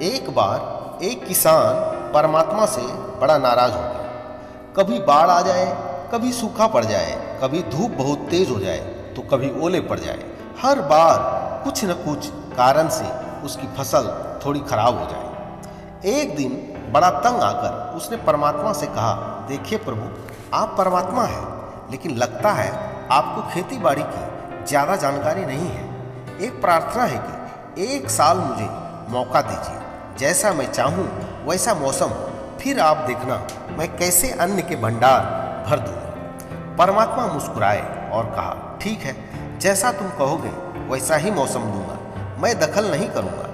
एक बार एक किसान परमात्मा से बड़ा नाराज हो गया। कभी बाढ़ आ जाए, कभी सूखा पड़ जाए, कभी धूप बहुत तेज हो जाए तो कभी ओले पड़ जाए। हर बार कुछ न कुछ कारण से उसकी फसल थोड़ी खराब हो जाए। एक दिन बड़ा तंग आकर उसने परमात्मा से कहा, देखिए प्रभु, आप परमात्मा हैं, लेकिन लगता है आपको खेती बाड़ी की ज़्यादा जानकारी नहीं है। एक प्रार्थना है कि एक साल मुझे मौका दीजिए, जैसा मैं चाहूँ वैसा मौसम हो, फिर आप देखना मैं कैसे अन्न के भंडार भर दूंगा। परमात्मा मुस्कुराए और कहा, ठीक है, जैसा तुम कहोगे वैसा ही मौसम दूंगा, मैं दखल नहीं करूंगा।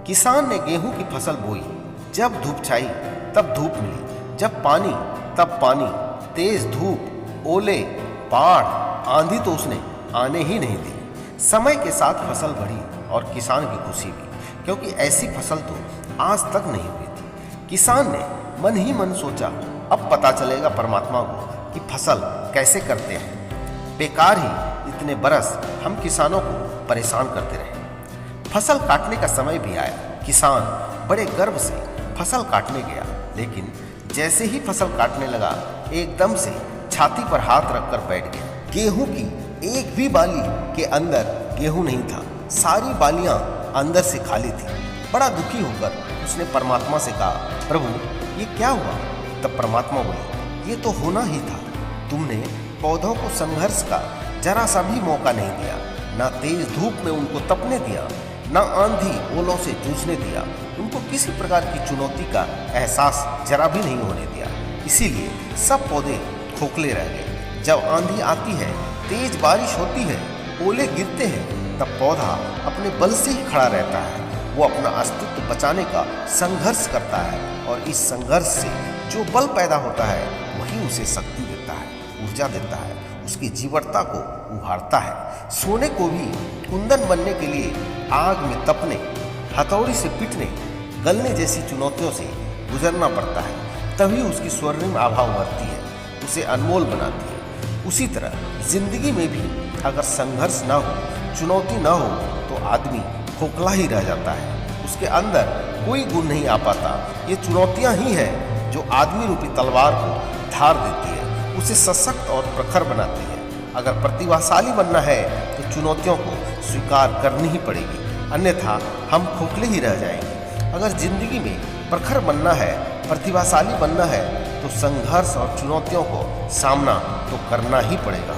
किसान ने गेहूं की फसल बोई। जब धूप छाई तब धूप मिली, जब पानी तब पानी, तेज धूप, ओले, बाढ़, आंधी तो उसने आने ही नहीं दी। समय के साथ फसल बढ़ी और किसान की खुशी भी, क्योंकि ऐसी फसल तो आज तक नहीं हुई थी। किसान ने मन ही मन सोचा, अब पता चलेगा परमात्मा को कि फसल कैसे करते हैं। बेकार ही इतने बरस हम किसानों को परेशान करते रहे। फसल काटने का समय भी आया। किसान बड़े गर्व से फसल काटने गया, लेकिन जैसे ही फसल काटने लगा, एकदम से छाती पर हाथ रखकर बैठ गया। गेहूं की एक भी बाली के अंदर गेहूं नहीं था, सारी बालियां अंदर से खाली थी। बड़ा दुखी होकर उसने परमात्मा से कहा, प्रभु ये क्या हुआ? तब परमात्मा बोले, ये तो होना ही था। तुमने पौधों को संघर्ष का जरा सा भी मौका नहीं दिया, ना तेज धूप में उनको तपने दिया, ना आंधी ओलों से जूझने दिया, उनको किसी प्रकार की चुनौती का एहसास जरा भी नहीं होने दिया। इसीलिए सब पौधे खोखले रह गए। जब आंधी आती है, तेज बारिश होती है, ओले गिरते हैं, तब पौधा अपने बल से ही खड़ा रहता है। वो अपना अस्तित्व बचाने का संघर्ष करता है, और इस संघर्ष से जो बल पैदा होता है वही उसे शक्ति देता है, ऊर्जा देता है, उसकी जीवटता को उभारता है। सोने को भी कुंदन बनने के लिए आग में तपने, हथौड़ी से पीटने, गलने जैसी चुनौतियों से गुजरना पड़ता है, तभी उसकी स्वर्णिम आभा उभरती है, उसे अनमोल बनाती है। उसी तरह जिंदगी में भी अगर संघर्ष ना हो, चुनौती ना हो, तो आदमी खोखला ही रह जाता है, उसके अंदर कोई गुण नहीं आ पाता। ये चुनौतियां ही हैं जो आदमी रूपी तलवार को धार देती है, उसे सशक्त और प्रखर बनाती है। अगर प्रतिभाशाली बनना है तो चुनौतियों को स्वीकार करनी ही पड़ेगी, अन्यथा हम खोखले ही रह जाएंगे। अगर जिंदगी में प्रखर बनना है, प्रतिभाशाली बनना है, तो संघर्ष और चुनौतियों को सामना तो करना ही पड़ेगा।